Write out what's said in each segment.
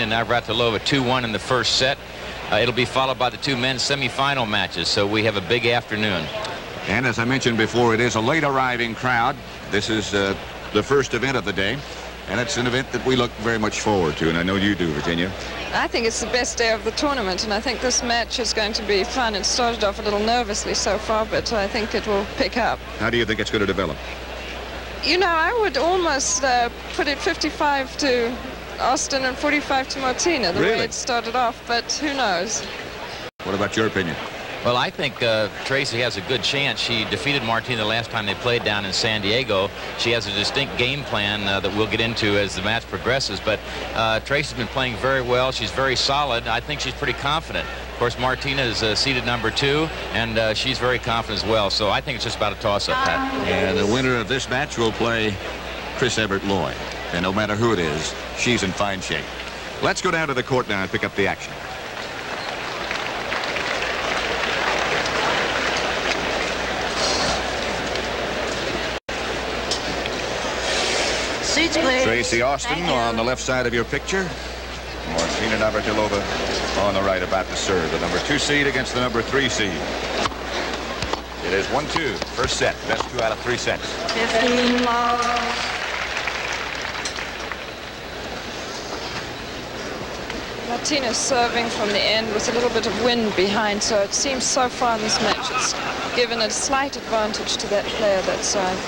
Navratilova 2-1 in the first set. It'll be followed by the two men's semifinal matches, so we have a big afternoon. And as I mentioned before, it is a late arriving crowd. This is the first event of the day, and it's an event that we look very much forward to, and I know you do, Virginia. I think it's the best day of the tournament, and I think this match is going to be fun. It started off a little nervously so far, but I think it will pick up. How do you think it's going to develop? You know, I would almost put it 55 to Austin and 45 to Martina, the way it started off, but who knows? What about your opinion? Well, I think Tracy has a good chance. She defeated Martina the last time they played down in San Diego. She has a distinct game plan that we'll get into as the match progresses, but Tracy's been playing very well. She's very solid. I think she's pretty confident. Of course, Martina is seeded number 2, and she's very confident as well, so I think it's just about a toss-up, Pat. And the winner of this match will play Chris Evert-Lloyd, and no matter who it is, she's in fine shape. Let's go down to the court now and pick up the action. Tracy Austin on the left side of your picture. Martina Navratilova on the right about to serve. The number 2 seed against the number 3 seed. It is 1-2. First set. Best 2 out of 3 sets. 15 love. Martina's serving from the end with a little bit of wind behind, so it seems so far in this match it's given a slight advantage to that player that side.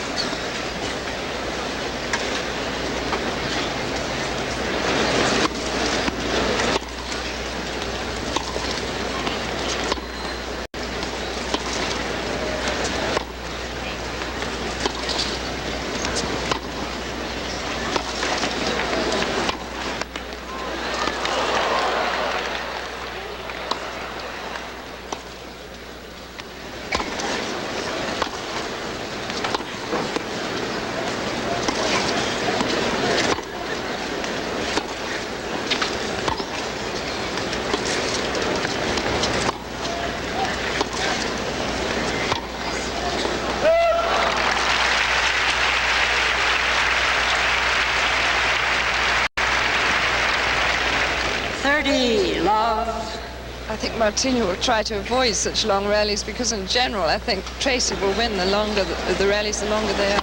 I think Martina will try to avoid such long rallies because in general I think Tracy will win the longer the rallies, the longer they are.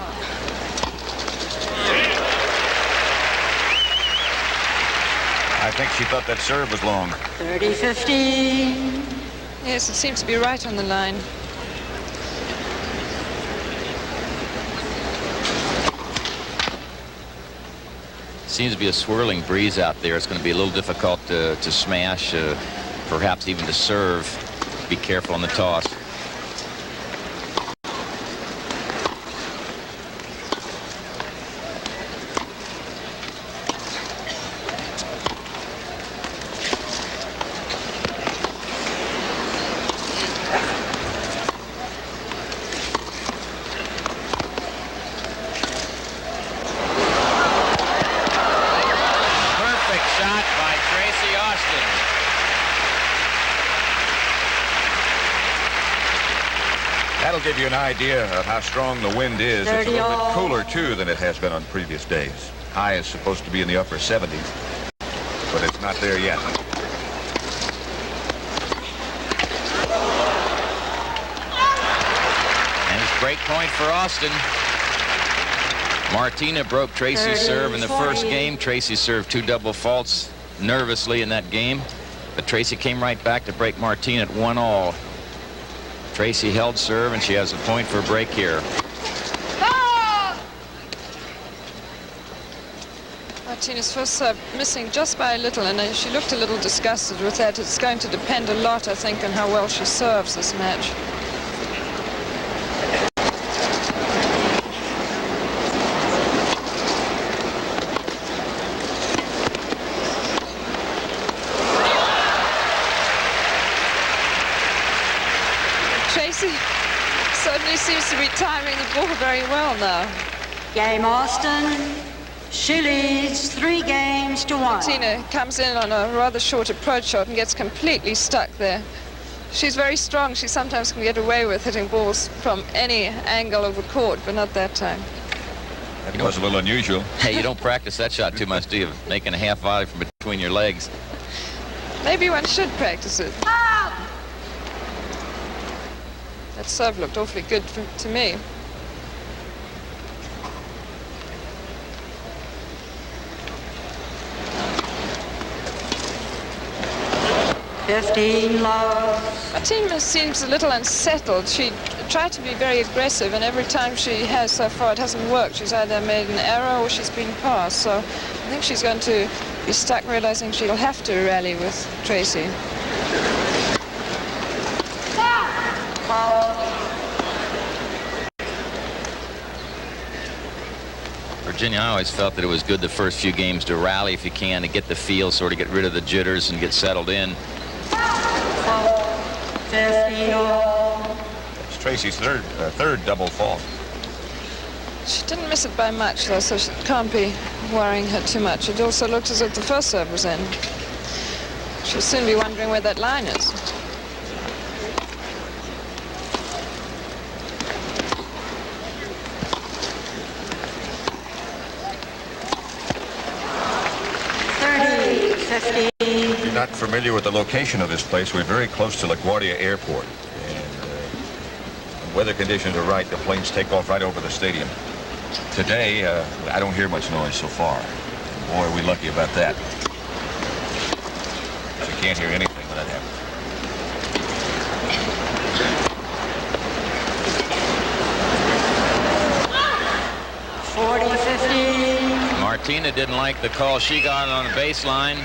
I think she thought that serve was long. 30-15. Yes, it seems to be right on the line. Seems to be a swirling breeze out there. It's going to be a little difficult to smash, perhaps even to serve. Be careful on the toss. That'll give you an idea of how strong the wind is. It's a little bit cooler, too, than it has been on previous days. High is supposed to be in the upper 70s, but it's not there yet. And it's break point for Austin. Martina broke Tracy's serve in the first game. Tracy served 2 double faults nervously in that game, but Tracy came right back to break Martina at 1-all. Tracy held serve, and she has a point for a break here. Martina's first serve missing just by a little, and she looked a little disgusted with that. It's going to depend a lot, I think, on how well she serves this match. Tracy certainly seems to be timing the ball very well now. Game Austin. She leads 3 games to 1. Martina comes in on a rather short approach shot and gets completely stuck there. She's very strong. She sometimes can get away with hitting balls from any angle of the court, but not that time. That was a little unusual. Hey, you don't practice that shot too much, do you? Making a half volley from between your legs. Maybe one should practice it. That serve looked awfully good to me. Martina seems a little unsettled. She tried to be very aggressive, and every time she has so far, it hasn't worked. She's either made an error or she's been passed. So I think she's going to be stuck realizing she'll have to rally with Tracy. Virginia, I always felt that it was good the first few games to rally if you can, to get the feel, sort of get rid of the jitters and get settled in. It's Tracy's third double fault. She didn't miss it by much, though, so she can't be worrying her too much. It also looked as if the first serve was in. She'll soon be wondering where that line is. If you're not familiar with the location of this place, we're very close to LaGuardia Airport. And when weather conditions are right, the planes take off right over the stadium. Today, I don't hear much noise so far. Boy, are we lucky about that. You can't hear anything when that happens. Martina didn't like the call she got on the baseline.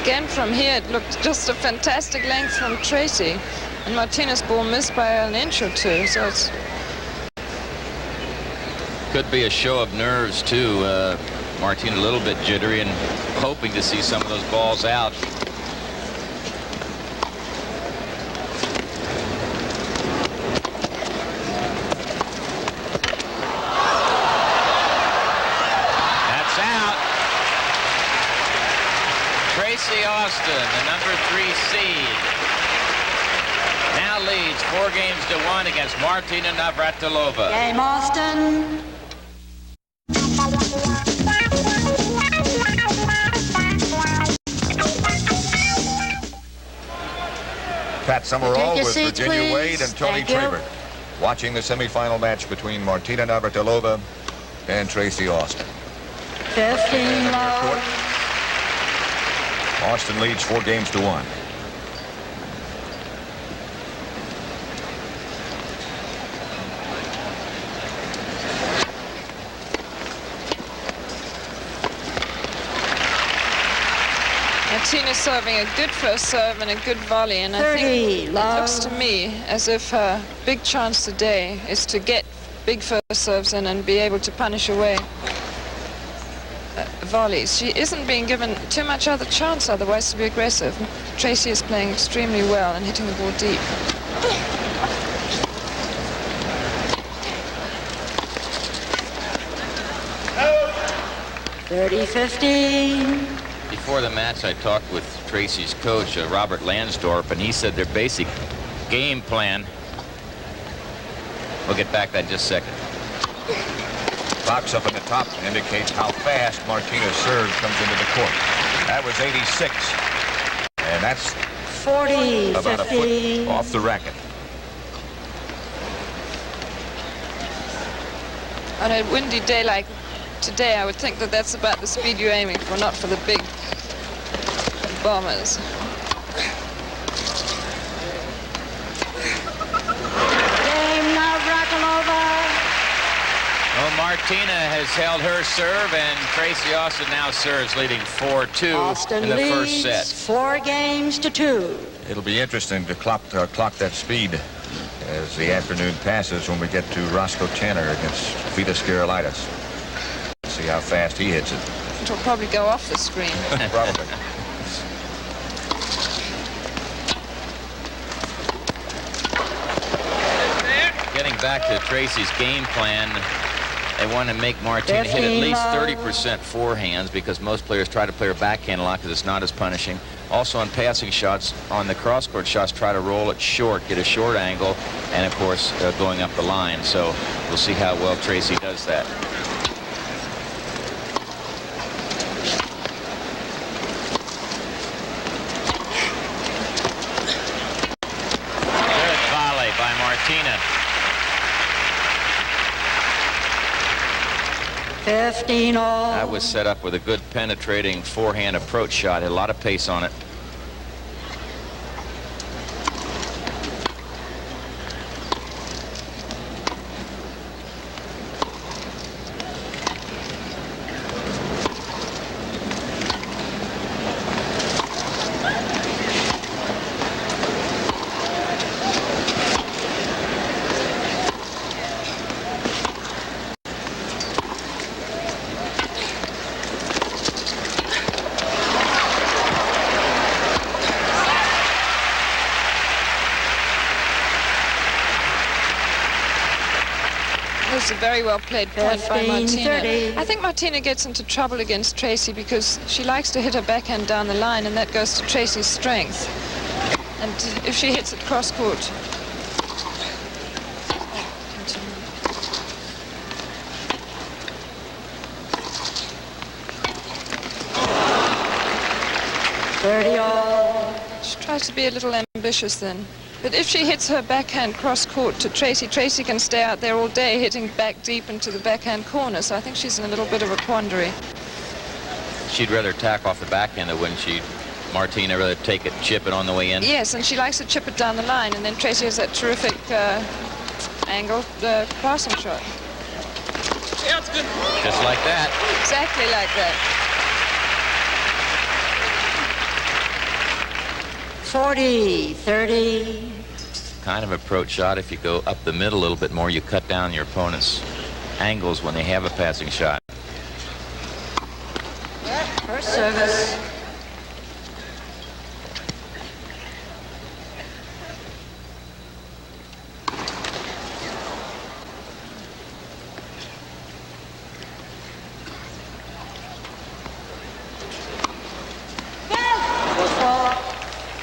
Again, from here, it looked just a fantastic length from Tracy. And Martina's ball missed by an inch or two, so it's... Could be a show of nerves, too. Martina a little bit jittery and hoping to see some of those balls out. Tracy Austin, the number 3 seed, now leads 4-1 against Martina Navratilova. Game Austin. Pat Summerall with seats, Virginia please. Wade and Tony Thank you. Trabert watching the semifinal match between Martina Navratilova and Tracy Austin. 15 love. Austin leads 4-1. Martina's serving a good first serve and a good volley, and I 30 think it love. looks to me as if her big chance today is to get big first serves in and be able to punish away volleys. She isn't being given too much other chance otherwise to be aggressive. Tracy is playing extremely well and hitting the ball deep. Before the match, I talked with Tracy's coach, Robert Lansdorp, and he said their basic game plan. We'll get back to that in just a second. Box up at the top indicates how fast Martina's serve comes into the court. That was 86. And that's 40, about 50. a foot off the racket. On a windy day like today, I would think that that's about the speed you're aiming for, not for the big bombers. Game Navratilova. Well, Martina has held her serve, and Tracy Austin now serves, leading 4-2 Austin in the leads first set. 4-2. It'll be interesting to clock that speed as the afternoon passes when we get to Roscoe Tanner against Vitas Gerulaitis. See how fast he hits it. It'll probably go off the screen. Probably. Getting back to Tracy's game plan, They want to make Martina hit at least 30% forehands because most players try to play her backhand a lot because it's not as punishing. Also on passing shots, on the cross-court shots, try to roll it short, get a short angle, and of course going up the line. So we'll see how well Tracy does that. Good volley by Martina. 15 all. That was set up with a good penetrating forehand approach shot. Had a lot of pace on it. A very well played point by 15, Martina. 30. I think Martina gets into trouble against Tracy because she likes to hit her backhand down the line, and that goes to Tracy's strength. And if she hits it cross court, 30 all. she tries to be a little ambitious then. But if she hits her backhand cross-court to Tracy, Tracy can stay out there all day hitting back deep into the backhand corner. So I think she's in a little bit of a quandary. She'd rather tack off the backhand than wouldn't she? Martina rather take it, chip it on the way in. Yes, and she likes to chip it down the line. And then Tracy has that terrific angle passing shot. Just like that. Exactly like that. 40, 30. Kind of approach shot. If you go up the middle a little bit more, you cut down your opponent's angles when they have a passing shot. First service.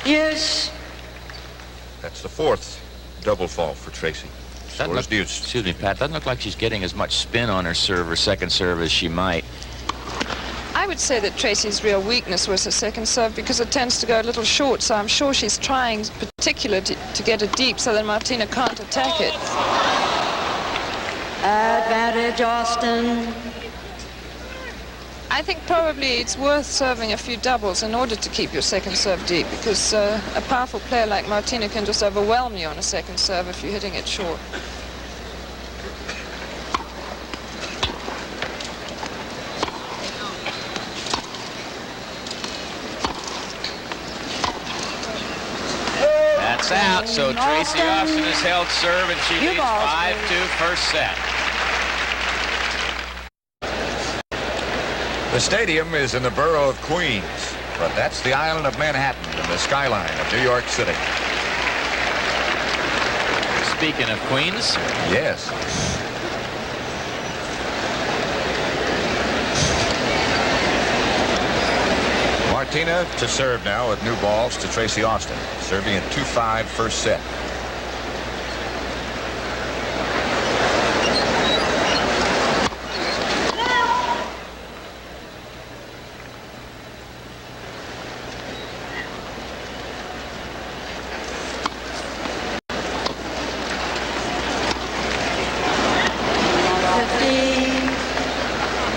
DEUCE. That's the fourth double fall for Tracy. Scores DEUCE. Excuse me, Pat. Doesn't look like she's getting as much spin on her serve or second serve as she might. I would say that Tracy's real weakness was her second serve because it tends to go a little short, so I'm sure she's trying particularly to get it deep so that Martina can't attack it. Advantage, Austin. I think probably it's worth serving a few doubles in order to keep your second serve deep because a powerful player like Martina can just overwhelm you on a second serve if you're hitting it short. That's out. So Tracy Austin has held serve and she leads 5-2 first set. The stadium is in the borough of Queens, but that's the island of Manhattan and the skyline of New York City. Speaking of Queens. Yes. Martina to serve now with new balls to Tracy Austin, serving at 2-5 first set.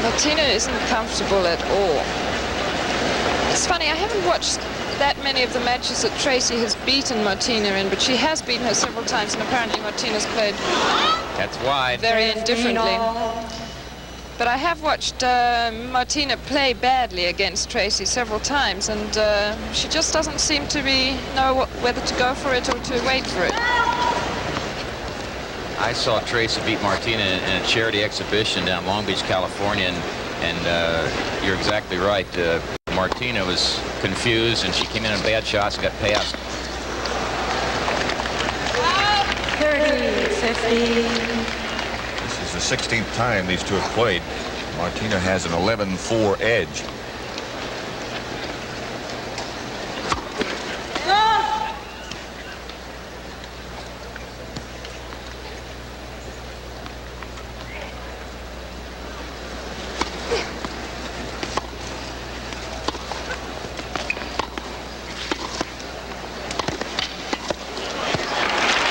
Martina isn't comfortable at all. It's funny, I haven't watched that many of the matches that Tracy has beaten Martina in, but she has beaten her several times, and apparently Martina's played That's wide. very indifferently. But I have watched Martina play badly against Tracy several times, and she just doesn't seem to know whether to go for it or to wait for it. I saw Tracy beat Martina in a charity exhibition down Long Beach, California, and you're exactly right. Martina was confused, and she came in bad shots and got passed. 30, 50. This is the 16th time these two have played. Martina has an 11-4 edge.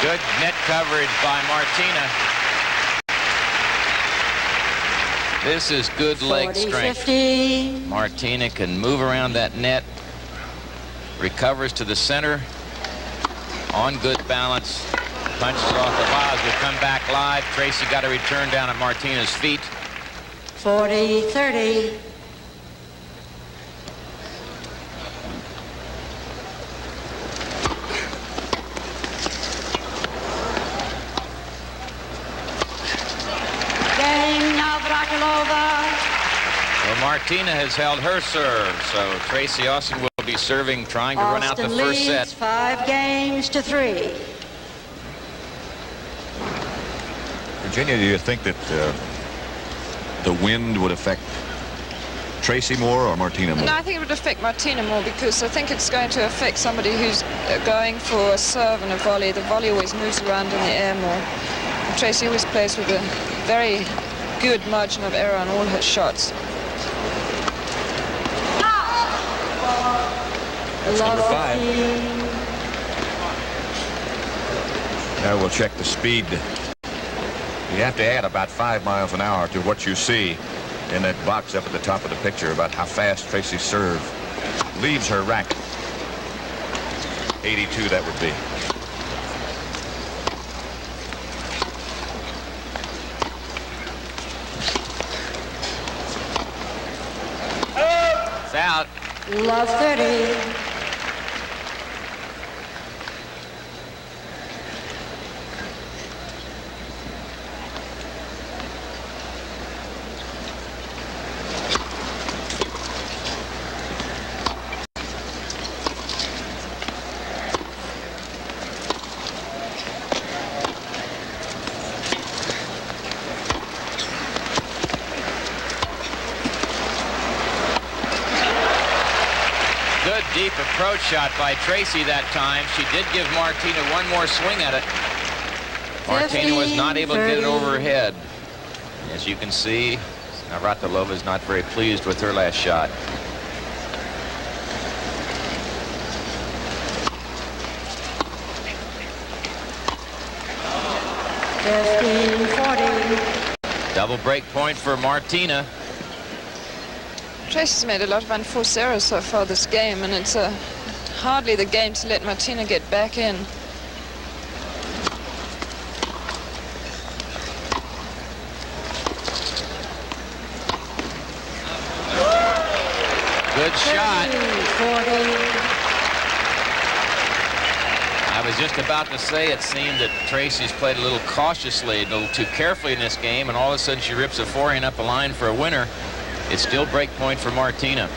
Good net coverage by Martina. This is good leg 40, strength. 50. Martina can move around that net, recovers to the center, on good balance, punches off the bow as we come back live. Tracy got a return down at Martina's feet. 40, 30. Game, Navratilova. Well, Martina has held her serve, so Tracy Austin will be serving, trying to run out the Austin first leads set. 5 games to 3. Virginia, do you think that the wind would affect Tracy more or Martina more? No, I think it would affect Martina more because I think it's going to affect somebody who's going for a serve and a volley. The volley always moves around in the air more. And Tracy always plays with a very good margin of error on all her shots. That's number 5. Now we'll check the speed. You have to add about 5 miles an hour to what you see in that box up at the top of the picture about how fast Tracy's serve leaves her racket. 82 that would be. It's out. Love 30. Good deep approach shot by Tracy that time. She did give Martina one more swing at it. Martina was not able to get it over her head. As you can see, Navratilova is not very pleased with her last shot. Double break point for Martina. Tracy's made a lot of unforced errors so far this game, and it's hardly the game to let Martina get back in. Good shot. I was just about to say it seemed that Tracy's played a little cautiously, a little too carefully in this game, and all of a sudden she rips a forehand up the line for a winner. It's still break point for Martina.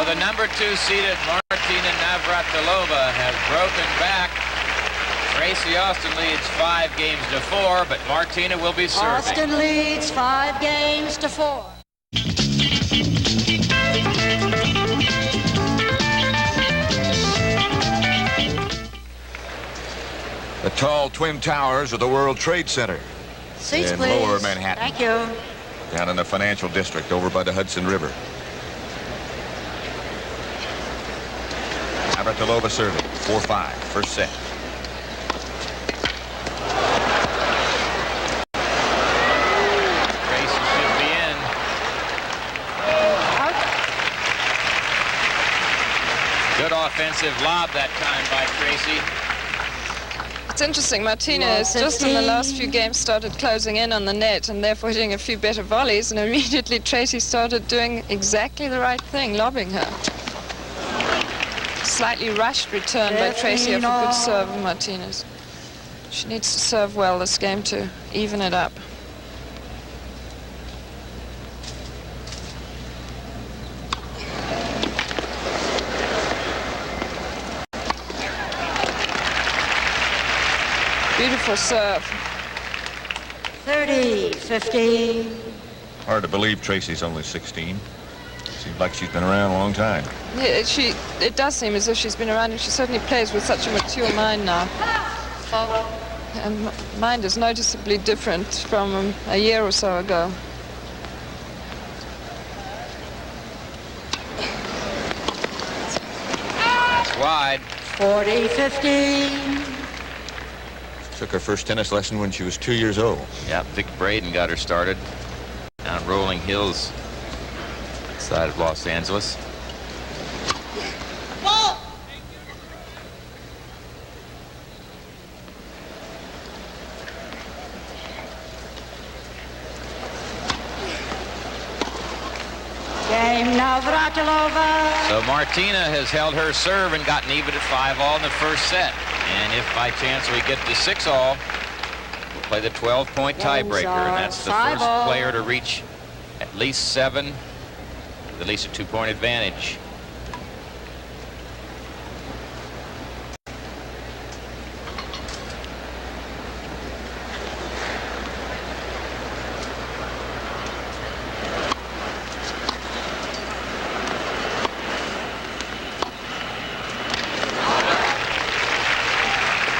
The number 2-seeded Martina Navratilova has broken back. Tracy Austin leads 5 games to 4, but Martina will be serving. Austin leads 5 games to 4. The tall twin towers of the World Trade Center Seats, in please. Lower Manhattan. Thank you. Down in the financial district over by the Hudson River. Navratilova serving 4-5, first set. Tracy should be in. effective lob that time by Tracy. It's interesting, Martina has just in the last few games started closing in on the net and therefore hitting a few better volleys, and immediately Tracy started doing exactly the right thing, lobbing her. Slightly rushed return by Tracy off a good serve of Martina's. She needs to serve well this game to even it up. Beautiful serve. 30-15. Hard to believe Tracy's only 16. Seems like she's been around a long time. Yeah, it does seem as if she's been around, and she certainly plays with such a mature mind now. And mind is noticeably different from a year or so ago. That's wide. 40-15. Took her first tennis lesson when she was 2 years old. Yeah, Vic Braden got her started down Rolling Hills side of Los Angeles. Game Navratilova. So Martina has held her serve and gotten even at 5-all in the first set. And if by chance we get to 6-all, we'll play the 12-point tiebreaker, and that's the first player to reach at least 7 with at least a 2-point advantage.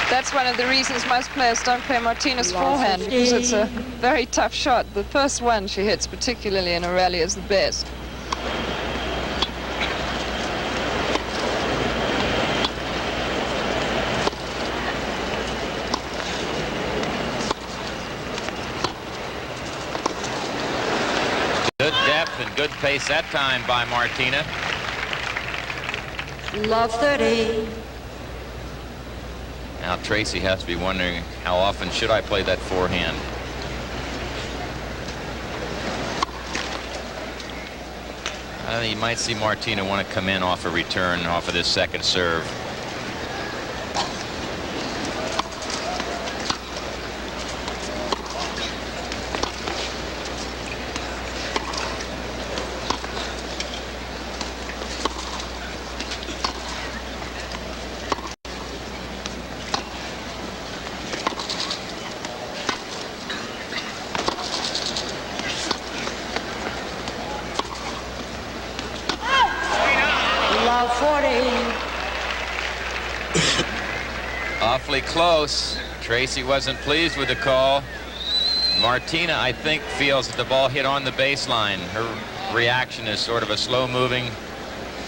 That's one of the reasons most players don't play Martina's forehand, because it's a very tough shot. The first one she hits, particularly in a rally, is the best. Good depth and good pace that time by Martina. Love 30. Now Tracy has to be wondering, how often should I play that forehand? You might see Martina want to come in off a return off of this second serve. Love 40. Awfully close. Tracy wasn't pleased with the call. Martina, I think, feels that the ball hit on the baseline. Her reaction is sort of a slow-moving.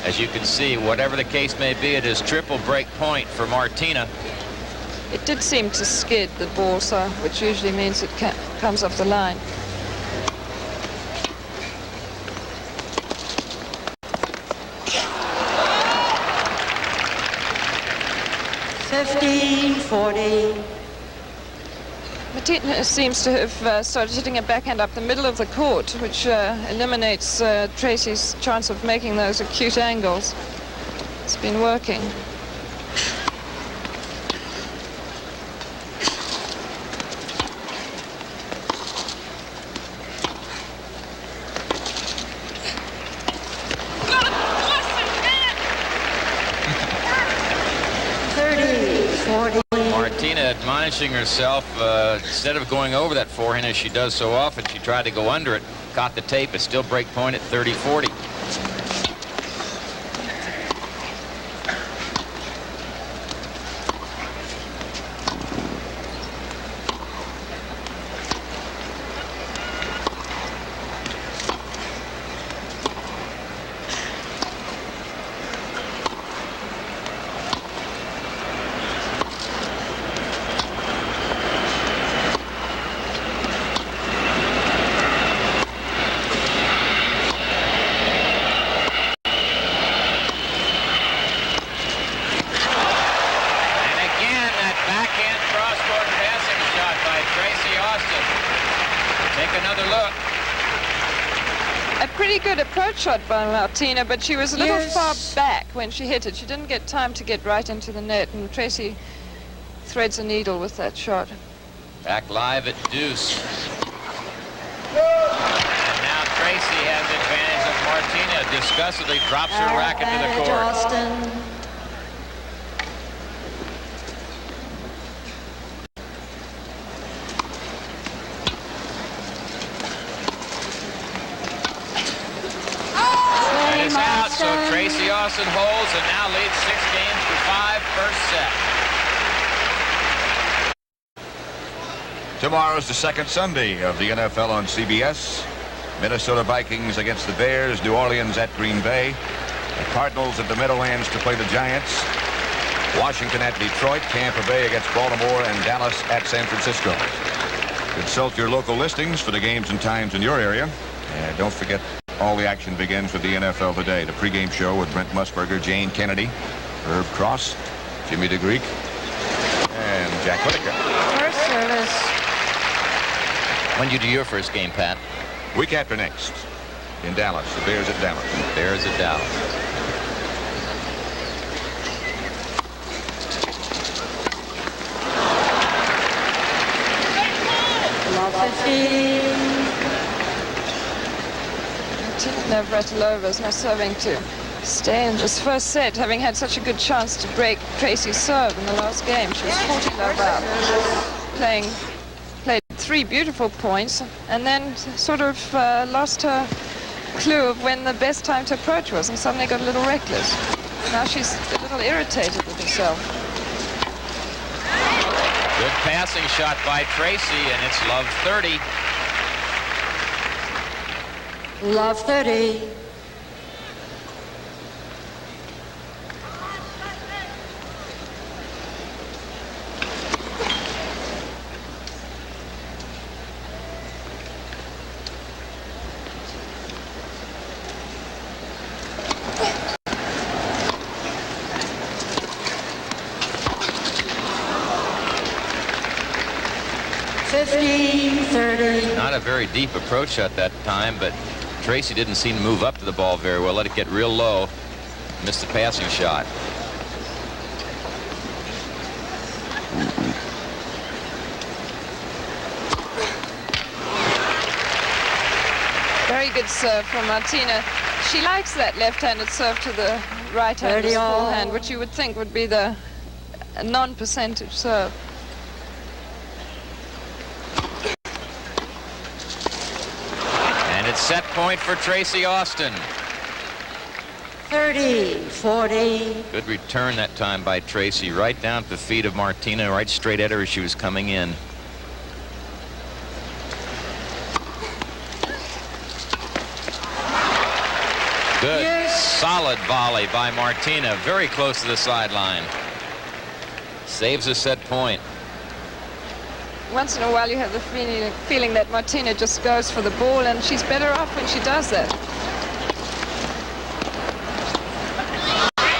As you can see, whatever the case may be, it is triple break point for Martina. It did seem to skid the ball, so, which usually means it comes off the line. Martina seems to have started hitting a backhand up the middle of the court, which eliminates Tracy's chance of making those acute angles. It's been working. Martina admonishing herself, instead of going over that forehand as she does so often, she tried to go under it, caught the tape. It's still break point at 30-40. Take another look. A pretty good approach shot by Martina, but she was a little Yes. far back when she hit it. She didn't get time to get right into the net, and Tracy threads a needle with that shot. Back live at DEUCE. And now Tracy has advantage of Martina. Disgustedly drops her racket to the Advantage, court. Austin. And it's out, so Tracy Austin holds and now leads 6 games to 5, first set. Tomorrow's the second Sunday of the NFL on CBS. Minnesota Vikings against the Bears, New Orleans at Green Bay, the Cardinals at the Meadowlands to play the Giants, Washington at Detroit, Tampa Bay against Baltimore, and Dallas at San Francisco. Consult your local listings for the games and times in your area. And don't forget, all the action begins with the NFL today. The pregame show with Brent Musburger, Jane Kennedy, Herb Cross, Jimmy DeGreek, and Jack Whitaker. First service. When you do your first game, Pat? Week after next in Dallas, the Bears at Dallas. Bears at Dallas. Love 15. Navratilova is now serving to stay in this first set, having had such a good chance to break Tracy's serve in the last game. She was 40 love out, played 3 beautiful points, and then sort of lost her clue of when the best time to approach was, and suddenly got a little reckless. Now she's a little irritated with herself. Good passing shot by Tracy, and it's love 30. Love 30. Not a very deep approach at that time, but Tracy didn't seem to move up to the ball very well. Let it get real low. Missed the passing shot. Very good serve from Martina. She likes that left-handed serve to the right-handed forehand, which you would think would be the non-percentage serve. And it's set point for Tracy Austin. 30-40. Good return that time by Tracy, right down at the feet of Martina, right straight at her as she was coming in. Good, solid volley by Martina, very close to the sideline. Saves a set point. Once in a while you have the feeling that Martina just goes for the ball, and she's better off when she does that.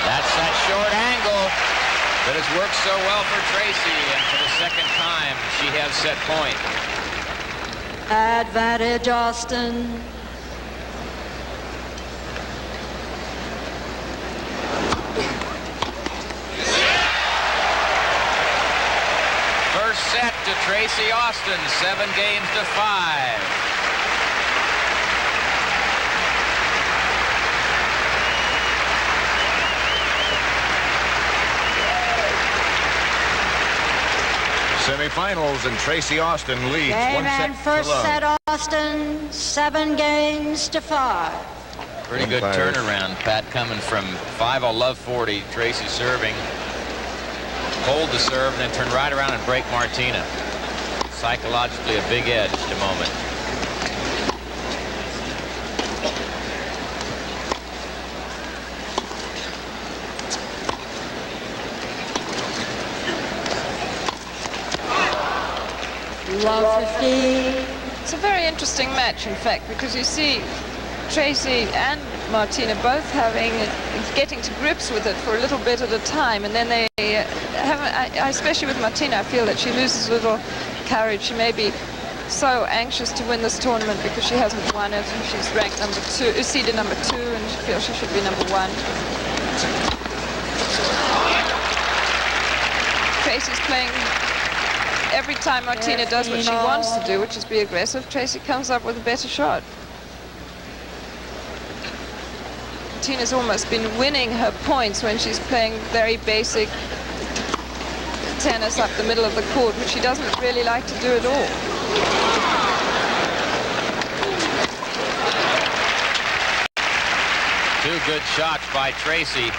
That's that short angle that has worked so well for Tracy, and for the second time she has set point. Advantage, Austin. First set to Tracy Austin, 7 games to 5. Semifinals, and Tracy Austin leads Game 1 set and first to love. set, Austin. 7 games to 5. Pretty good Umpires. turnaround, Pat, coming from 5 all love 40. Tracy serving, hold the serve, and then turn right around and break Martina. Psychologically a big edge at the moment. Love 15. It's a very interesting match, in fact, because you see Tracy and Martina both getting to grips with it for a little bit at a time, and then they especially with Martina, I feel that she loses a little courage. She maybe so anxious to win this tournament because she hasn't won it. She's ranked seeded number 2, and she feels she should be number 1. Tracy's playing every time Martina does what she wants to do, which is be aggressive. Tracy comes up with a better shot. Martina's almost been winning her points when she's playing very basic tennis up the middle of the court, which she doesn't really like to do at all. Two good shots by Tracy.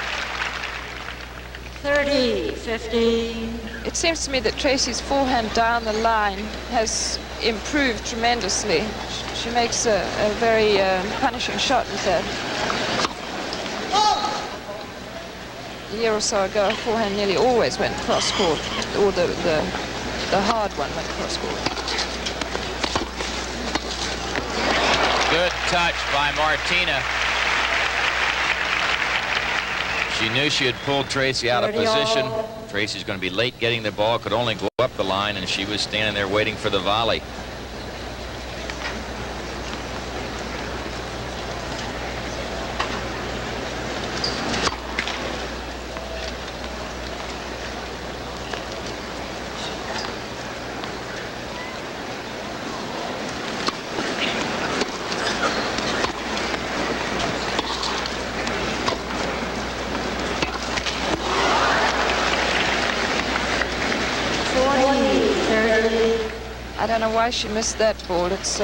30-15. It seems to me that Tracy's forehand down the line has improved tremendously. She makes a very punishing shot with that. A year or so ago, her forehand nearly always went cross-court, or the hard one went cross-court. Good touch by Martina. She knew she had pulled Tracy out of position. Tracy's going to be late getting the ball, could only go up the line, and she was standing there waiting for the volley. I don't know why she missed that ball. It's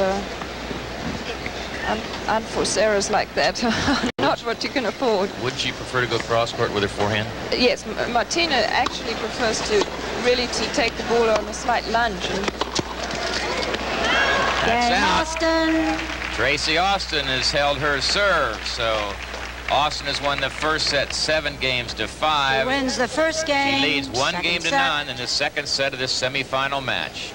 unforced errors like that are not what you can afford. Would she prefer to go cross-court with her forehand? Yes, Martina actually prefers to take the ball on a slight lunge. And That's out. Austin. Tracy Austin has held her serve, so Austin has won the first set 7-5. Wins the first game. She leads 1 second game to set. none in the second set of this semifinal match.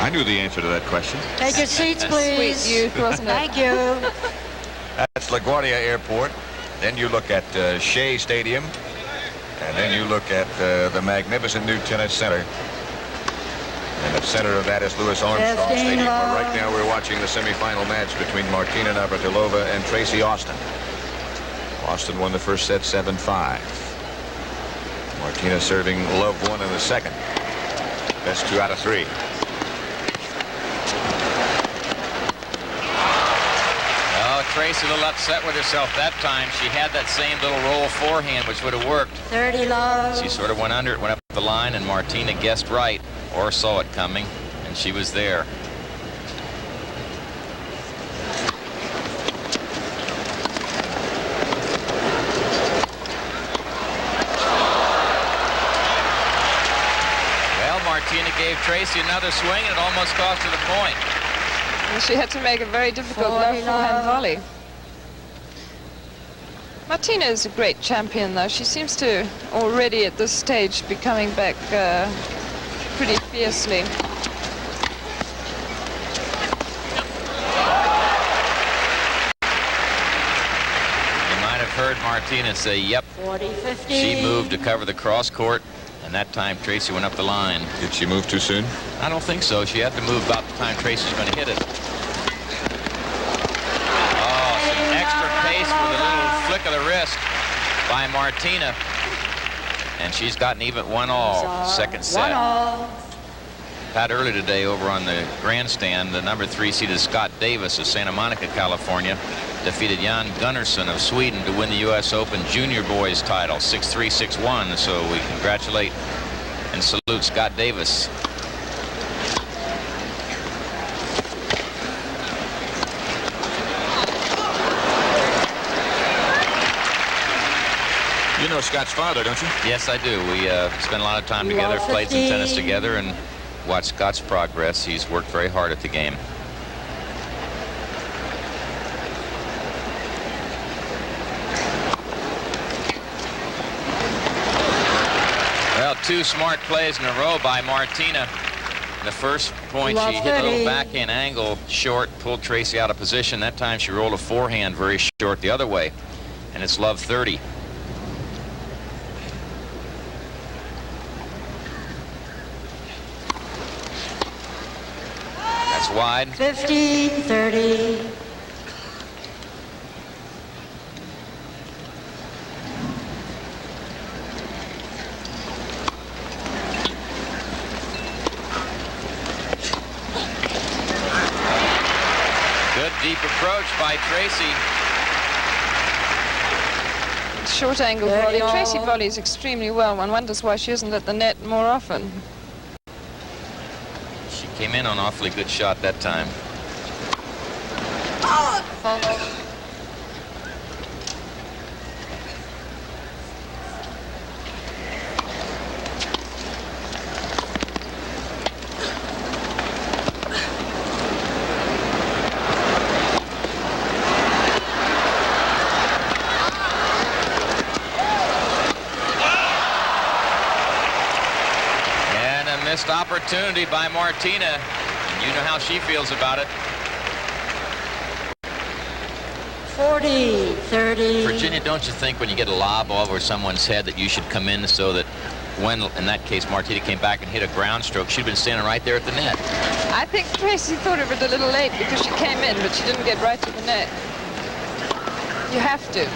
I knew the answer to that question. Take your seats, please. Sweet youth, wasn't it? Thank you. That's LaGuardia Airport. Then you look at Shea Stadium. And then you look at the magnificent new tennis center. And the center of that is Louis Armstrong Stadium, where right now we're watching the semifinal match between Martina Navratilova and Tracy Austin. Austin won the first set 7-5. Martina serving love 1 in the second. Best 2 out of 3. Oh, Tracy a little upset with herself that time. She had that same little roll forehand, which would have worked. 30 love. She sort of went under it, went up the line, and Martina guessed right, or saw it coming, and she was there. Well, Martina gave Tracy another swing, and it almost cost her the point. And she had to make a very difficult love forehand volley. Martina is a great champion, though. She seems to already at this stage be coming back pretty fiercely. You might have heard Martina say, yep. 40-50. She moved to cover the cross court, and that time Tracy went up the line. Did she move too soon? I don't think so. She had to move about the time Tracy's going to hit it. Oh, some extra pace with a little flick of the wrist by Martina. And she's gotten even 1-all, second set. 1-all. Pat early today over on the grandstand, the number 3 seeded Scott Davis of Santa Monica, California, defeated Jan Gunnarsson of Sweden to win the U.S. Open Junior Boys title, 6-3, 6-1. So we congratulate and salute Scott Davis. You know Scott's father, don't you? Yes, I do. We spent a lot of time together, played some tennis together, and watched Scott's progress. He's worked very hard at the game. Well, 2 smart plays in a row by Martina. In the first point, she hit a little backhand angle short, pulled Tracy out of position. That time she rolled a forehand very short the other way, and it's love 30. That's wide. 50-30. Good deep approach by Tracy. Short angle volley. Tracy volleys extremely well. One wonders why she isn't at the net more often. She came in on an awfully good shot that time. Missed opportunity by Martina. You know how she feels about it. 40-30. Virginia, don't you think when you get a lob over someone's head that you should come in so that when, in that case, Martina came back and hit a ground stroke, she'd been standing right there at the net? I think Tracy thought of it a little late because she came in, but she didn't get right to the net. You have to.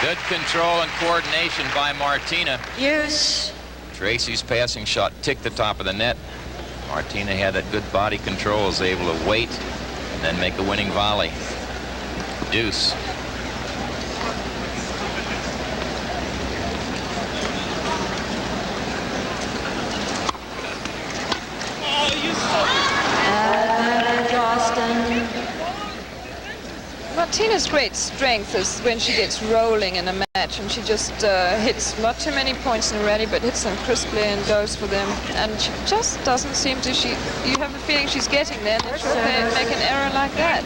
Good control and coordination by Martina. DEUCE. Tracy's passing shot ticked the top of the net. Martina had that good body control, was able to wait and then make a winning volley. Deuce. Martina's great strength is when she gets rolling in a match and she just hits not too many points in a rally, but hits them crisply and goes for them. And she just doesn't seem to. You have a feeling she's getting there, and she'll make an error like that.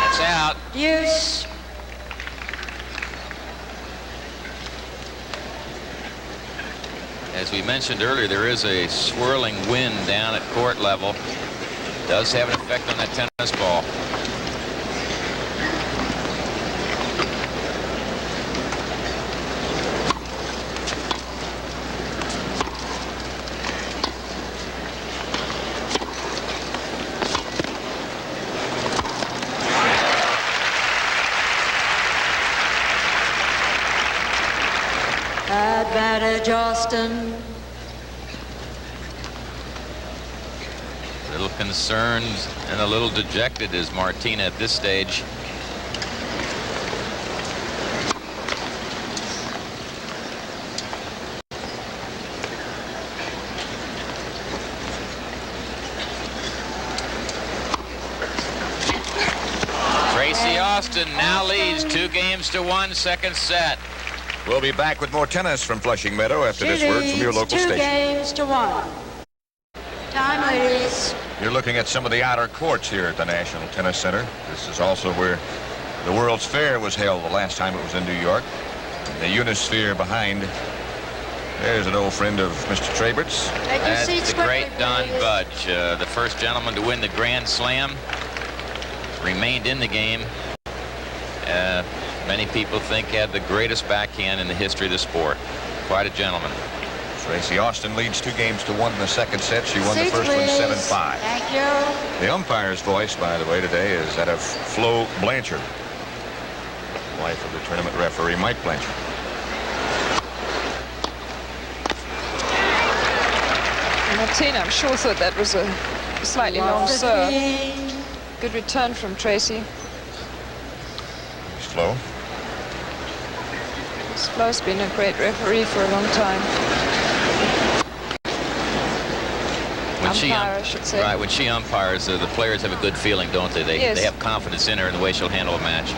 That's out. DEUCE. As we mentioned earlier, there is a swirling wind down at court level. Does have an effect on that tennis ball. Advantage Austin. A little concerned and a little dejected is Martina at this stage. Tracy Austin now leads 2-1, second set. We'll be back with more tennis from Flushing Meadow after this word from your local station. 2-1. Time, ladies. You're looking at some of the outer courts here at the National Tennis Center. This is also where the World's Fair was held the last time it was in New York. The Unisphere behind. There's an old friend of Mr. Trabert's. That's the great Don Budge, the first gentleman to win the Grand Slam. Remained in the game. Many people think had the greatest backhand in the history of the sport. Quite a gentleman. Tracy Austin leads 2-1 in the second set. She won the Seats, first one please. 7-5. Thank you. The umpire's voice, by the way, today is that of Flo Blanchard, wife of the tournament referee, Mike Blanchard. Martina, I'm sure, thought that was a slightly long serve. Good return from Tracy. Slow. Slo's been a great referee for a long time. Umpire, I should say. Right, when she umpires, the players have a good feeling, don't they? Yes. They have confidence in her and the way she'll handle a match.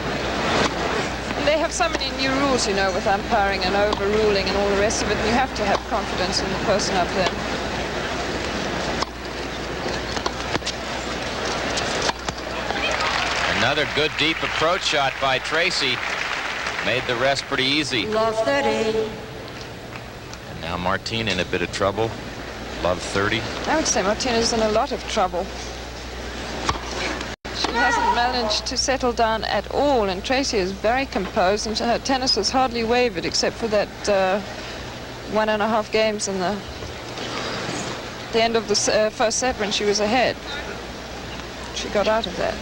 They have so many new rules, you know, with umpiring and overruling and all the rest of it, and you have to have confidence in the person up there. Another good deep approach shot by Tracy. Made the rest pretty easy. Love 30. And now Martina in a bit of trouble. Love 30. I would say Martina's in a lot of trouble. She hasn't managed to settle down at all, and Tracy is very composed, and her tennis has hardly wavered except for that 1.5 games in the end of the first set when she was ahead. She got out of that.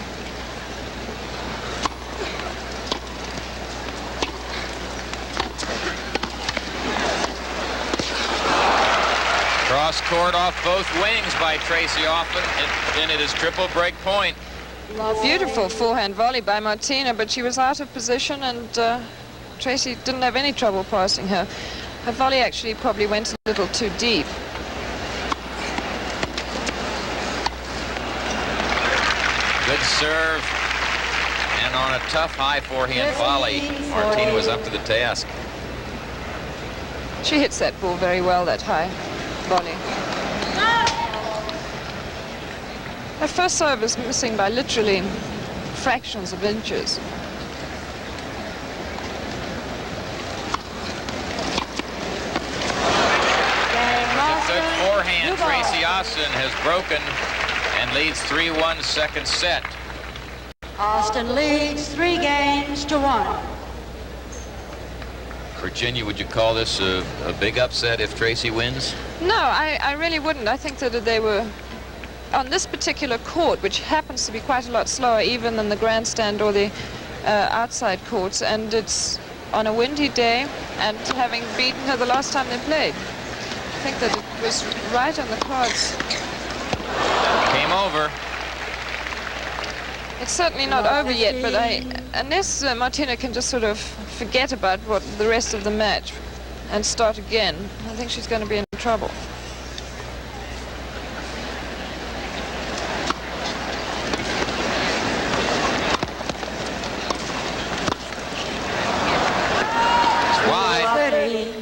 Cross court off both wings by Tracy often, and then it is triple break point. Beautiful forehand volley by Martina, but she was out of position, and Tracy didn't have any trouble passing her. Her volley actually probably went a little too deep. Good serve, and on a tough high forehand volley, Martina was up to the task. She hits that ball very well, that high volley. Her first serve is missing by literally fractions of inches. Good forehand. Tracy Austin has broken and leads 3-1 second set. Austin leads 3 games to 1. Virginia, would you call this a big upset if Tracy wins? No, I really wouldn't. I think that they were on this particular court, which happens to be quite a lot slower even than the grandstand or the outside courts, and it's on a windy day, and having beaten her the last time they played, I think that it was right on the cards. Came over. It's certainly not over yet, but unless Martina can just sort of forget about the rest of the match and start again, I think she's going to be in trouble. It's wide.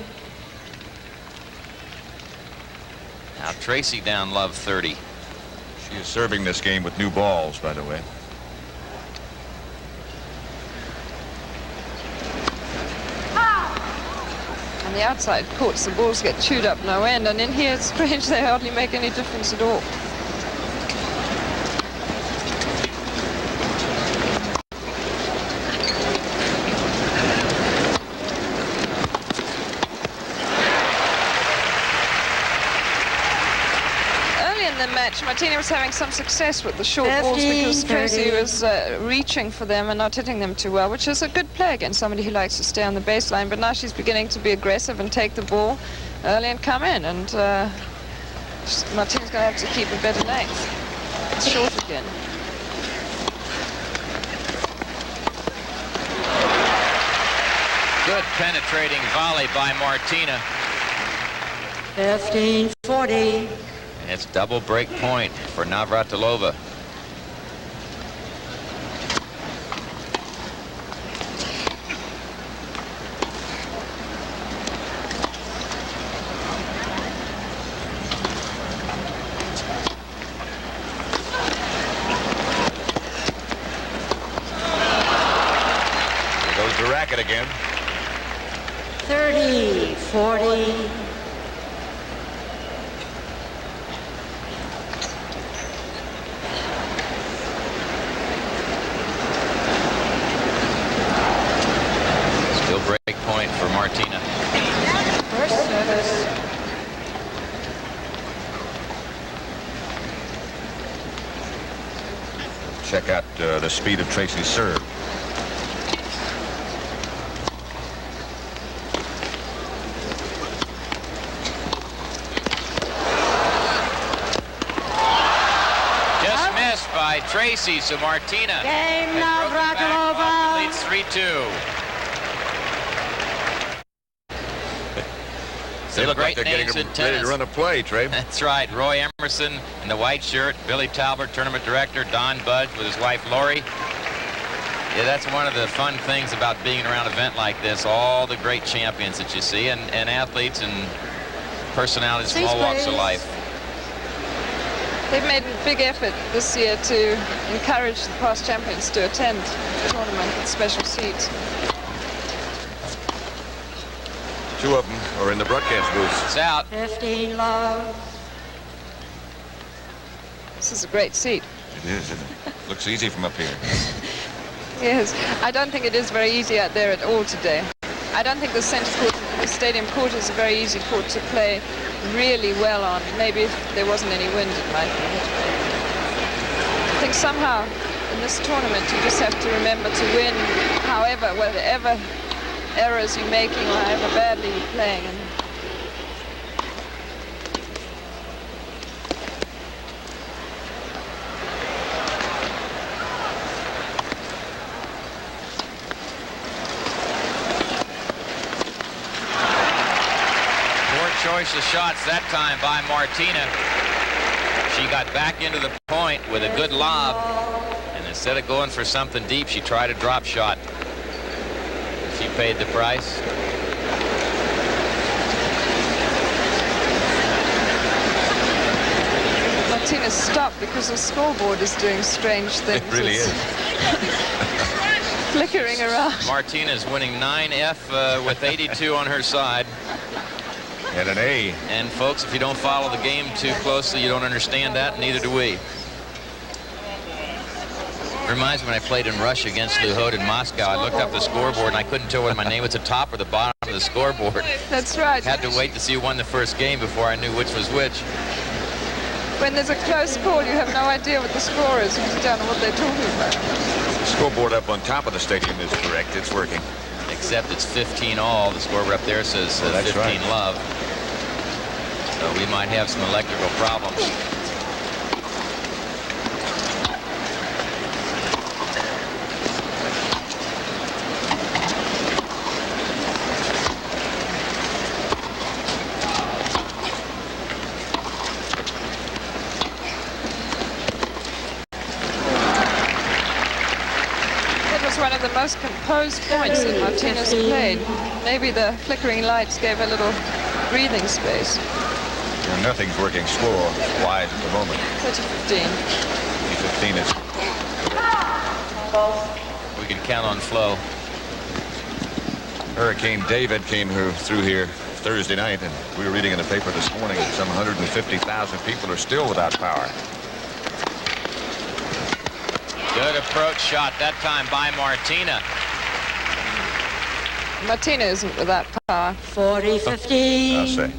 Now Tracy down love 30. She is serving this game with new balls, by the way. On the outside courts, the balls get chewed up no end, and in here it's strange they hardly make any difference at all. Martina was having some success with the short balls because Tracy was reaching for them and not hitting them too well, which is a good play against somebody who likes to stay on the baseline. But now she's beginning to be aggressive and take the ball early and come in, and Martina's going to have to keep a better length. It's short again. Good penetrating volley by Martina. 15-40. And it's double break point for Navratilova. There goes the racket again. 30-40. Break point for Martina. First service. Check out the speed of Tracy's serve. Just missed by Tracy, so Martina Game has broken back Navratilova. off and leads 3-2. They look like they're getting ready to run a play, Trey. That's right. Roy Emerson in the white shirt, Billy Talbot, tournament director, Don Budge with his wife Lori. Yeah, that's one of the fun things about being around an event like this. All the great champions that you see, and athletes and personalities from all walks of life. They've made a big effort this year to encourage the past champions to attend the tournament with special seats. Two of them are in the broadcast booth. It's out. 15 love. This is a great seat. It is, isn't it? Looks easy from up here. Yes, I don't think it is very easy out there at all today. I don't think the center court, the stadium court, is a very easy court to play really well on. Maybe if there wasn't any wind, it might be. I think somehow in this tournament you just have to remember to win, however, whatever errors you're making or however badly you're playing. And Choice of shots that time by Martina. She got back into the point with a good lob, and instead of going for something deep, she tried a drop shot. She paid the price. Martina stopped because the scoreboard is doing strange things. It really is. Flickering around. Martina is winning 9F with 82 on her side. And an A. And folks, if you don't follow the game too closely, you don't understand that, neither do we. Reminds me when I played in Russia against Luhod in Moscow. I looked up the scoreboard and I couldn't tell whether my name was at the top or the bottom of the scoreboard. That's right. Had to wait to see who won the first game before I knew which was which. When there's a close call, you have no idea what the score is. You don't know what they're talking about. The scoreboard up on top of the stadium is correct. It's working. Except it's 15 all. The scoreboard up there says 15 right. love. So we might have some electrical problems. One of the most composed points that Martina's played. Maybe the flickering lights gave a little breathing space. Well, nothing's working score-wise at the moment. 30-15. 15 is. We can count on flow. Hurricane David came through here Thursday night, and we were reading in the paper this morning that some 150,000 people are still without power. Good approach shot that time by Martina. Martina isn't without power. 40-15. I'll say.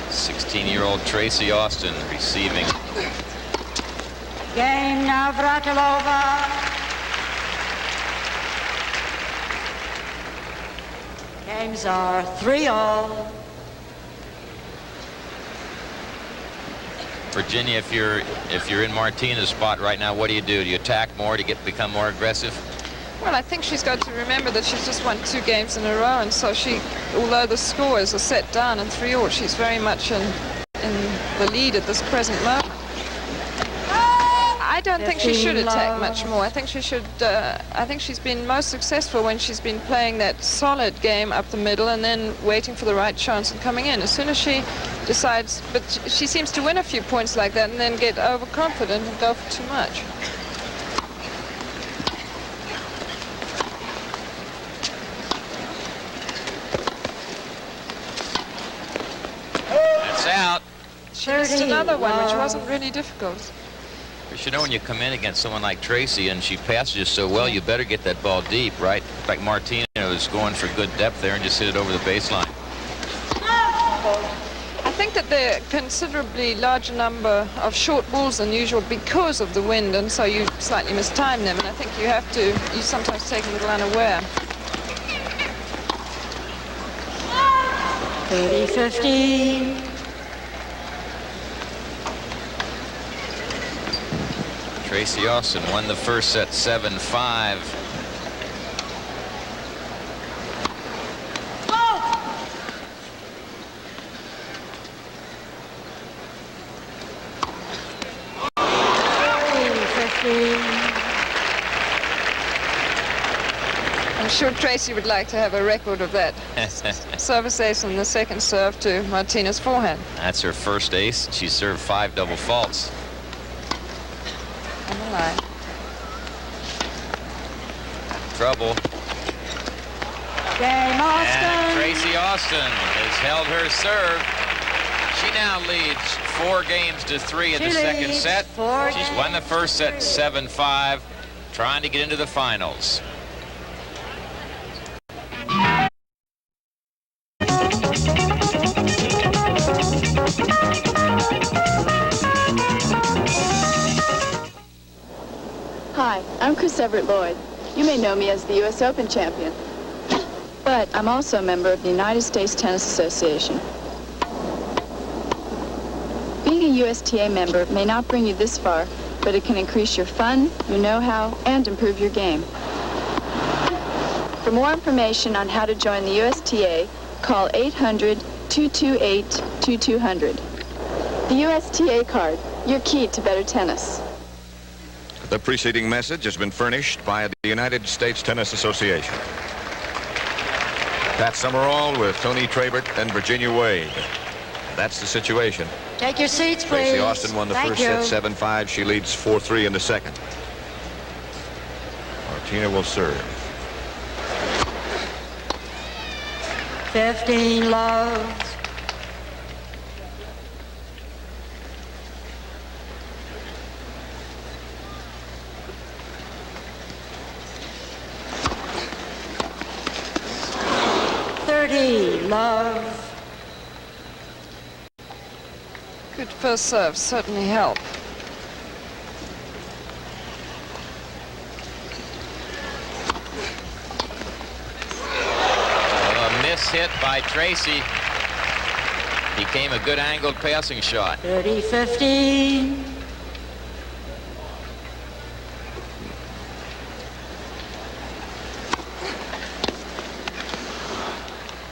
16-year-old Tracy Austin receiving. Game Navratilova. Games are 3-all. Virginia, if you're in Martina's spot right now, what do? Do you attack more to become more aggressive? Well, I think she's got to remember that she's just won 2 games in a row, and so she, although the scores are set down in 3-all, she's very much in the lead at this present moment. I don't think she should attack much more. I think she should. I think she's been most successful when she's been playing that solid game up the middle and then waiting for the right chance and coming in. As soon as she decides, but she seems to win a few points like that and then get overconfident and go for too much. That's out. She missed another one, which wasn't really difficult. You know, when you come in against someone like Tracy and she passes you so well, you better get that ball deep, right? In fact, Martina was going for good depth there and just hit it over the baseline. I think that there are a considerably larger number of short balls than usual because of the wind, and so you slightly mistime them, and I think you sometimes take a little unaware. 30-15. Tracy Austin won the first set 7-5. I'm sure Tracy would like to have a record of that. Service ace on the second serve to Martina's forehand. That's her first ace. She served 5 double faults. On the line. Trouble. Game Austin. And Tracy Austin has held her serve. She now leads 4 games to 3 in the second set. She's won the first set 7-5, trying to get into the finals. Hi, I'm Chris Everett Lloyd. You may know me as the U.S. Open champion, but I'm also a member of the United States Tennis Association. Being a USTA member may not bring you this far, but it can increase your fun, your know-how, and improve your game. For more information on how to join the USTA, call 800-228-2200. The USTA card, your key to better tennis. The preceding message has been furnished by the United States Tennis Association. Pat Summerall with Tony Trabert and Virginia Wade. That's the situation. Take your seats, please. Tracy Austin won the Thank first you. set 7-5. She leads 4-3 in the second. Martina will serve. 15 love. Love. Good first serve, certainly help. A miss hit by Tracy. Became a good angled passing shot. 30-15.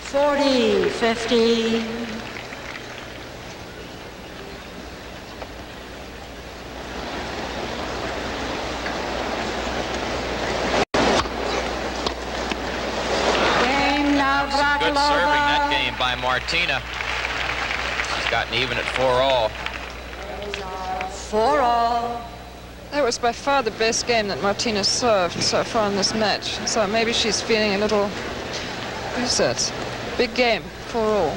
40-15. Game Navratilova. Good serving that game by Martina. She's gotten even at 4-all. 4-all. That was by far the best game that Martina served so far in this match. So maybe she's feeling a little upset. Big game, 4-all.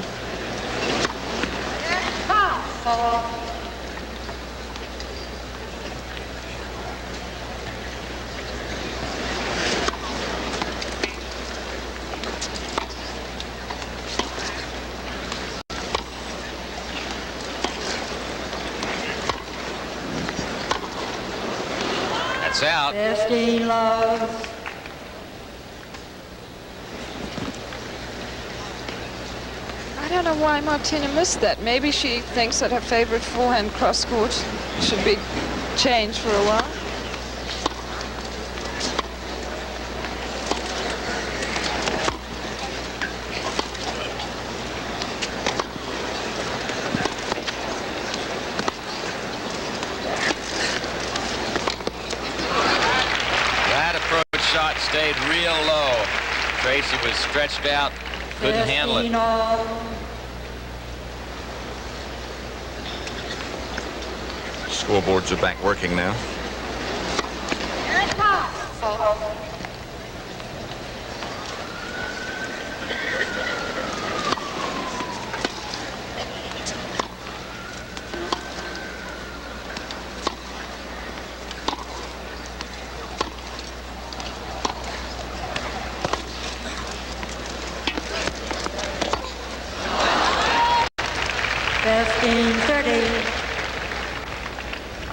That's out. 15 love. I don't know why Martina missed that. Maybe she thinks that her favorite forehand cross-court should be changed for a while. That approach shot stayed real low. Tracy was stretched out, couldn't handle it. Scoreboards are back working now.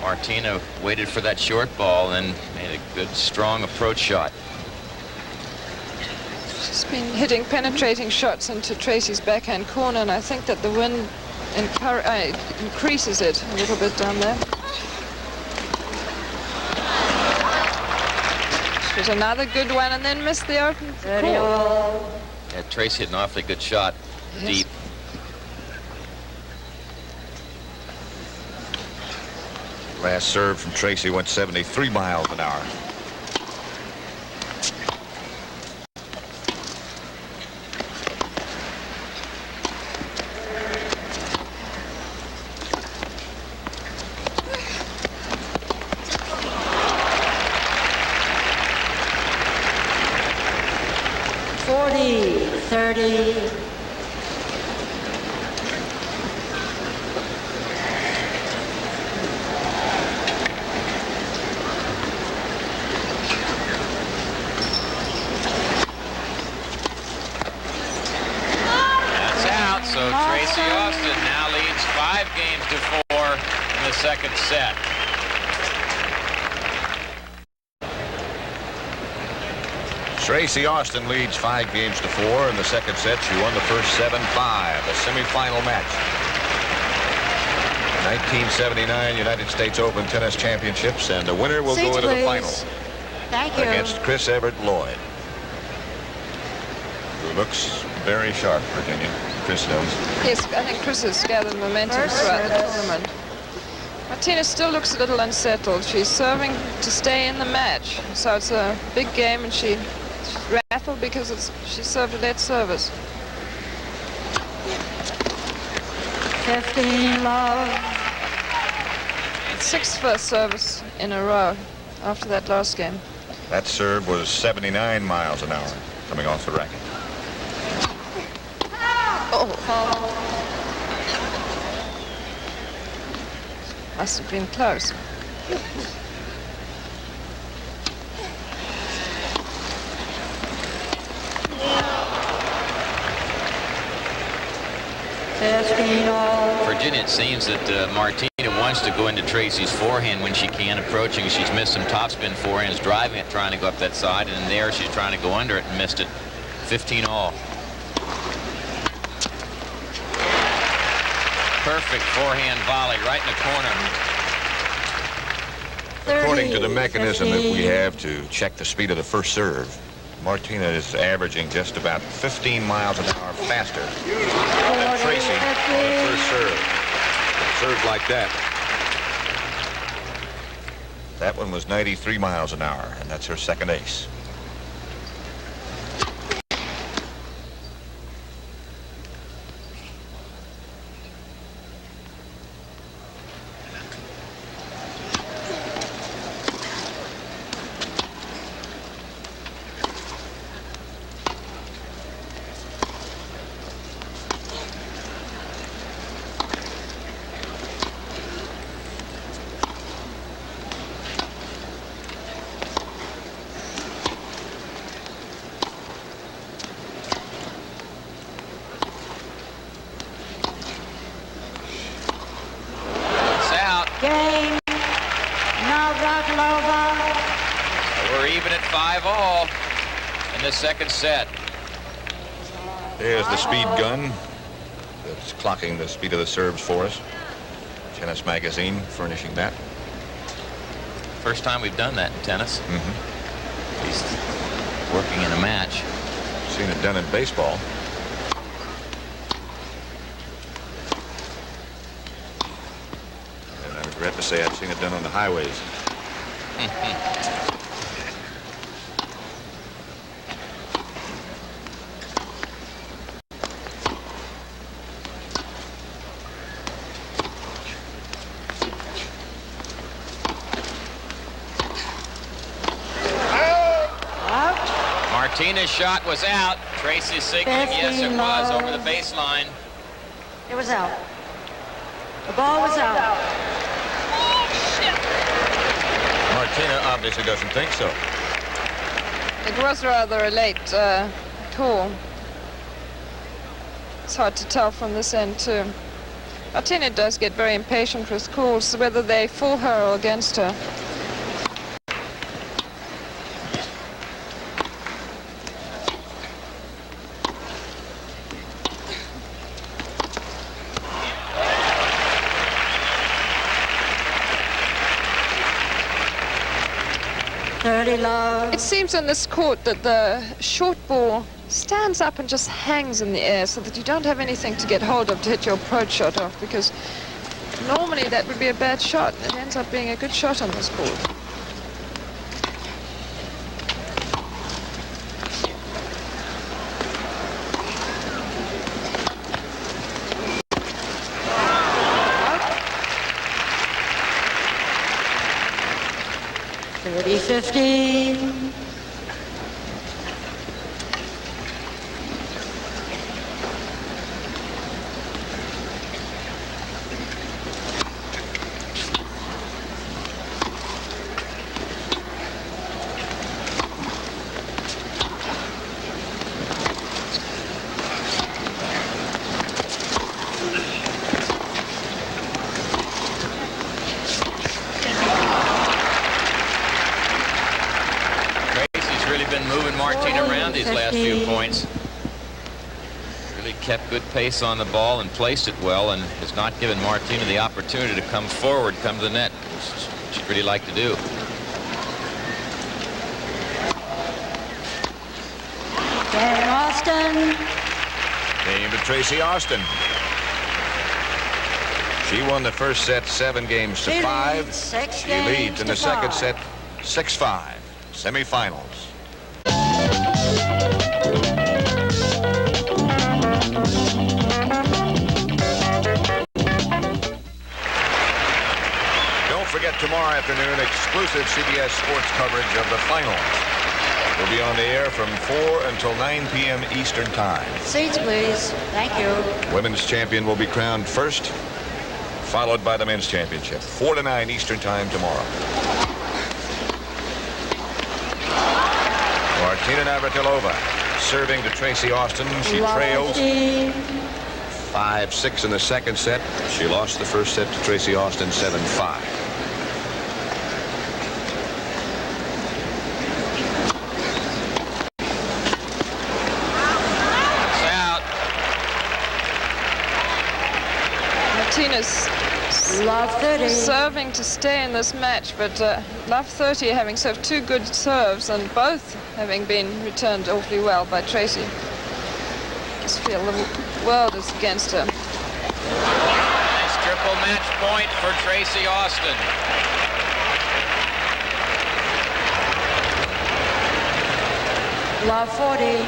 Martina waited for that short ball and made a good, strong approach shot. She's been hitting penetrating shots into Tracy's backhand corner, and I think that the wind increases it a little bit down there. There's another good one, and then missed the open for call. Yeah, Tracy had an awfully good shot, deep. Last serve from Tracy went 73 miles an hour. Second set. Tracy Austin leads 5-4 in the second set. She won the first 7-5, a semifinal match. 1979 United States Open Tennis Championships, and the winner will go into the final. Thank you. Against Chris Everett Lloyd, who looks very sharp, Virginia. Chris does. Yes, I think Chris has gathered momentum throughout the tournament. Martina still looks a little unsettled. She's serving to stay in the match, so it's a big game, and she's rattled because she served a late service. 15 love. 6th first service in a row after that last game. That serve was 79 miles an hour coming off the racket. Oh. Must have been close. Virginia, it seems that Martina wants to go into Tracy's forehand when she can, approaching. She's missed some topspin forehands, driving it, trying to go up that side, and there she's trying to go under it and missed it. 15 all. Perfect forehand volley right in the corner. According to the mechanism that we have to check the speed of the first serve, Martina is averaging just about 15 miles an hour faster than Tracy on the first serve. Serves like that. That one was 93 miles an hour, and that's her second ace. Game. Navratilova. We're even at 5-all in the second set. There's the speed gun that's clocking the speed of the serves for us. Tennis Magazine furnishing that. First time we've done that in tennis. Mm-hmm. At least working in a match. Seen it done in baseball. And I regret to say I've seen it done on the highways. Martina's shot was out. Tracy signaling yes, it was over the baseline. It was out. The ball was out. Martina obviously doesn't think so. It was rather a late call. It's hard to tell from this end too. Martina does get very impatient with calls, whether they for her or against her. low. It seems on this court that the short ball stands up and just hangs in the air so that you don't have anything to get hold of to hit your approach shot off, because normally that would be a bad shot. It ends up being a good shot on this court. $30-15. Martina around these last few points. Really kept good pace on the ball and placed it well, and has not given Martina the opportunity to come forward, come to the net, which she'd really like to do. Game Austin. Game to Tracy Austin. She won the first set 7-5. She leads in the second set 6-5. Semifinals. Don't forget tomorrow afternoon exclusive CBS Sports coverage of the finals. We'll be on the air from 4 until 9 p.m. Eastern Time. Seats, please. Thank you. Women's champion will be crowned first, followed by the men's championship. 4 to 9 Eastern Time tomorrow. Martina Navratilova serving to Tracy Austin. She trails 5-6 in the second set. She lost the first set to Tracy Austin 7-5. Martina's Love 30. serving to stay in this match, but Love 30 having served two good serves and both having been returned awfully well by Tracy. Just feel the world is against her. Nice triple match point for Tracy Austin. Love 40.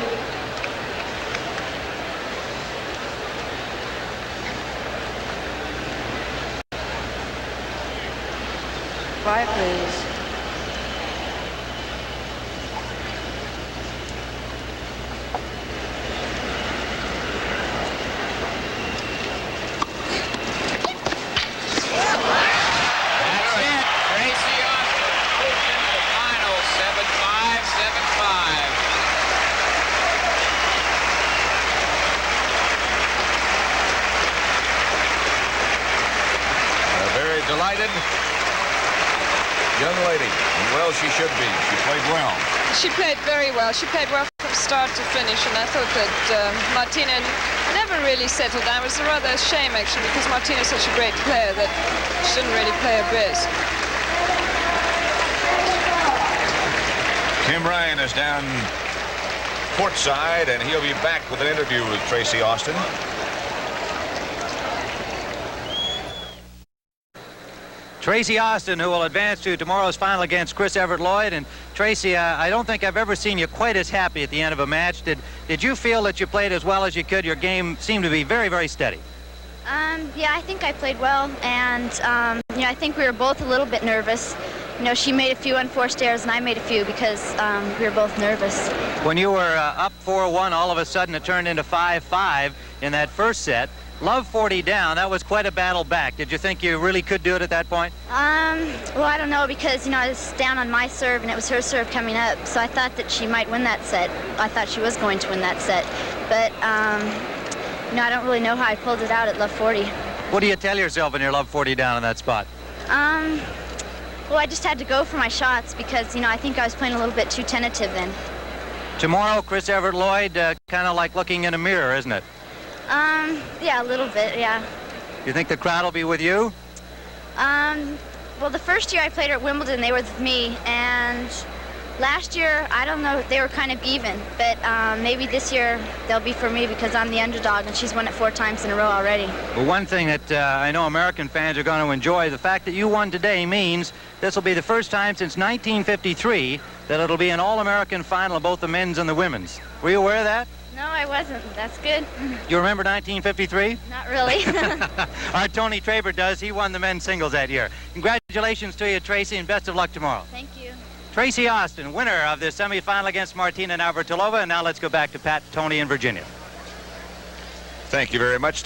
Quiet, please. That's it. Tracy Austin moves into the final 7-5, 7-5. Very delighted young lady, and well she should be. She played well. She played very well. She played well from start to finish, and I thought that Martina never really settled down. It was a rather a shame, actually, because Martina is such a great player that she didn't really play her best. Tim Ryan is down courtside, and he'll be back with an interview with Tracy Austin. Tracy Austin, who will advance to tomorrow's final against Chris Evert-Lloyd. And Tracy, I don't think I've ever seen you quite as happy at the end of a match. Did you feel that you played as well as you could? Your game seemed to be very, very steady. Yeah, I think I played well, and you know, I think we were both a little bit nervous. You know, she made a few unforced errors, and I made a few because we were both nervous. When you were up 4-1, all of a sudden it turned into 5-5 in that first set. Love 40 down. That was quite a battle back. Did you think you really could do it at that point? Well, I don't know, because, you know, I was down on my serve, and it was her serve coming up, so I thought that she might win that set. I thought she was going to win that set. But, you know, I don't really know how I pulled it out at Love 40. What do you tell yourself when you're Love 40 down in that spot? Well, I just had to go for my shots because, you know, I think I was playing a little bit too tentative then. Tomorrow, Chris Evert-Lloyd, kind of like looking in a mirror, isn't it? Yeah, a little bit, yeah. You think the crowd will be with you? Well, the first year I played her at Wimbledon, they were with me, and Last year, I don't know, they were kind of even, but maybe this year they'll be for me because I'm the underdog and she's won it 4 times in a row already. Well, one thing that I know American fans are going to enjoy, the fact that you won today means this will be the first time since 1953 that it'll be an All-American final of both the men's and the women's. Were you aware of that? No, I wasn't. That's good. You remember 1953? Not really. Our Tony Traber does. He won the men's singles that year. Congratulations to you, Tracy, and best of luck tomorrow. Thank you. Tracy Austin, winner of the semifinal against Martina Navratilova. And now let's go back to Pat, Tony, and Virginia. Thank you very much.